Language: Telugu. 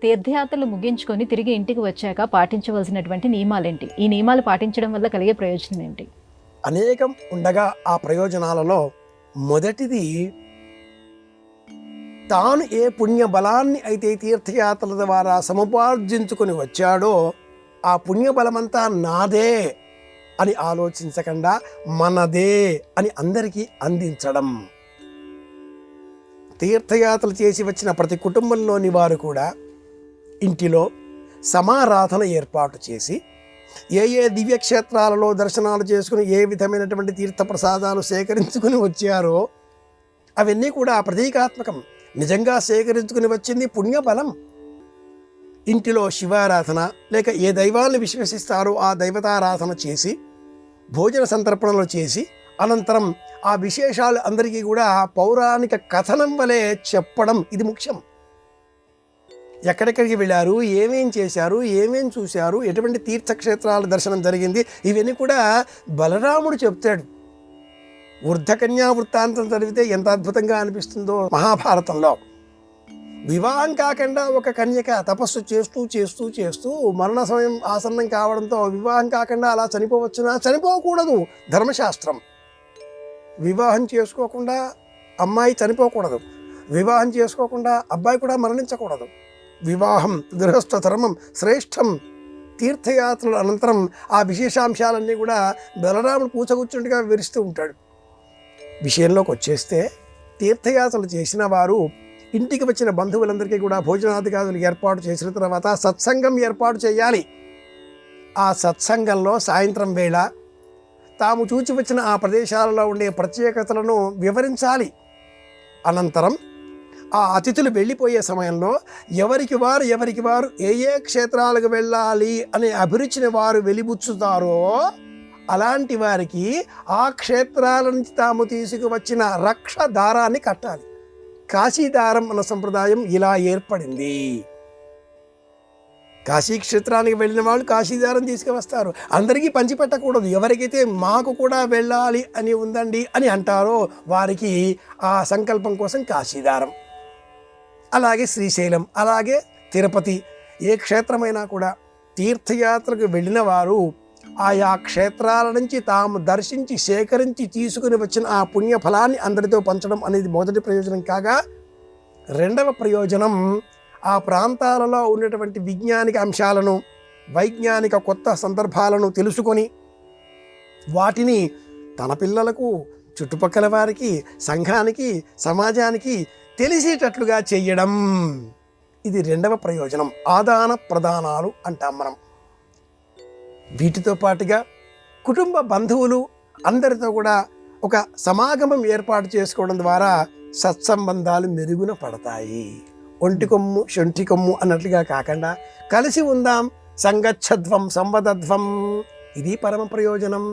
తీర్థయాత్రలు ముగించుకొని తిరిగి ఇంటికి వచ్చాక పాటించవలసినటువంటి నియమాలేంటి? ఈ నియమాలు పాటించడం వల్ల కలిగే ప్రయోజనం ఏంటి? అనేకం ఉండగా ఆ ప్రయోజనాలలో మొదటిది, తాను ఏ పుణ్య బలాన్ని అయితే తీర్థయాత్రల ద్వారా సముపార్జించుకొని వచ్చాడో ఆ పుణ్యబలమంతా నాదే అని ఆలోచించకుండా మనదే అని అందరికీ అందించడం. తీర్థయాత్రలు చేసి వచ్చిన ప్రతి కుటుంబంలోని వారు కూడా ఇంటిలో సమారాధన ఏర్పాటు చేసి ఏ ఏ దివ్యక్షేత్రాలలో దర్శనాలు చేసుకుని ఏ విధమైనటువంటి తీర్థప్రసాదాలు సేకరించుకుని వచ్చారో అవన్నీ కూడా ప్రతీకాత్మకం. నిజంగా సేకరించుకుని వచ్చింది పుణ్యబలం. ఇంటిలో శివారాధన లేక ఏ దైవాన్ని విశ్వసిస్తారో ఆ దైవతారాధన చేసి భోజన సంతర్పణలు చేసి అనంతరం ఆ విశేషాలు అందరికీ కూడా పౌరాణిక కథనం వలె చెప్పడం, ఇది ముఖ్యం. ఎక్కడెక్కడికి వెళ్ళారు, ఏమేం చేశారు, ఏమేం చూశారు, ఎటువంటి తీర్థక్షేత్రాల దర్శనం జరిగింది, ఇవన్నీ కూడా బలరాముడు చెప్తాడు. వృద్ధకన్యా వృత్తాంతం చదివితే ఎంత అద్భుతంగా అనిపిస్తుందో మహాభారతంలో. వివాహం కాకుండా ఒక కన్యక తపస్సు చేస్తూ చేస్తూ చేస్తూ మరణ సమయం ఆసన్నం కావడంతో వివాహం కాకుండా అలా చనిపోవచ్చునా? చనిపోకూడదు. ధర్మశాస్త్రం వివాహం చేసుకోకుండా అమ్మాయి చనిపోకూడదు, వివాహం చేసుకోకుండా అబ్బాయి కూడా మరణించకూడదు. వివాహం గృహస్థ ధర్మం శ్రేష్టం. తీర్థయాత్రల అనంతరం ఆ విశేషాంశాలన్నీ కూడా బలరాముడు పూచగుచ్చుంటిగా వివరిస్తూ ఉంటాడు. విషయంలోకి వచ్చేస్తే, తీర్థయాత్రలు చేసిన వారు ఇంటికి వచ్చిన బంధువులందరికీ కూడా భోజనాదికాదులు ఏర్పాటు చేసిన తర్వాత సత్సంగం ఏర్పాటు చేయాలి. ఆ సత్సంగంలో సాయంత్రం వేళ తాము చూచి వచ్చిన ఆ ప్రదేశాలలో ఉండే ప్రత్యేకతలను వివరించాలి. అనంతరం ఆ అతిథులు వెళ్ళిపోయే సమయంలో ఎవరికి వారు ఏ ఏ క్షేత్రాలకు వెళ్ళాలి అనే అభిరుచిని వారు వెలిబుచ్చుతారో అలాంటి వారికి ఆ క్షేత్రాల నుంచి తాము తీసుకువచ్చిన రక్ష దారాన్ని కట్టాలి. కాశీదారం అన్న సంప్రదాయం ఇలా ఏర్పడింది. కాశీ క్షేత్రానికి వెళ్ళిన వాళ్ళు కాశీదారం తీసుకువస్తారు. అందరికీ పంచిపెట్టకూడదు. ఎవరికైతే మాకు కూడా వెళ్ళాలి అని ఉందండి అని అంటారో వారికి ఆ సంకల్పం కోసం కాశీదారం. అలాగే శ్రీశైలం, అలాగే తిరుపతి, ఏ క్షేత్రమైనా కూడా తీర్థయాత్రకు వెళ్ళిన వారు ఆయా క్షేత్రాల నుంచి తాము దర్శించి సేకరించి తీసుకుని వచ్చిన ఆ పుణ్యఫలాన్ని అందరితో పంచడం అనేది మొదటి ప్రయోజనం కాగా, రెండవ ప్రయోజనం ఆ ప్రాంతాలలో ఉన్నటువంటి విజ్ఞానిక అంశాలను, వైజ్ఞానిక కొత్త సందర్భాలను తెలుసుకొని వాటిని తన పిల్లలకు, చుట్టుపక్కల వారికి, సంఘానికి, సమాజానికి తెలిసేటట్లుగా చేయడం. ఇది రెండవ ప్రయోజనం. ఆదాన ప్రదానాలు అంటాం మనం. వీటితో పాటుగా కుటుంబ బంధువులు అందరితో కూడా ఒక సమాగమం ఏర్పాటు చేసుకోవడం ద్వారా సత్సంబంధాలు మెరుగున పడతాయి. ఒంటి కొమ్ము శొంఠి కొమ్ము అన్నట్లుగా కాకుండా కలిసి ఉందాం, సంగచ్చధ్వం సంవదధ్వం, ఇది పరమ ప్రయోజనం.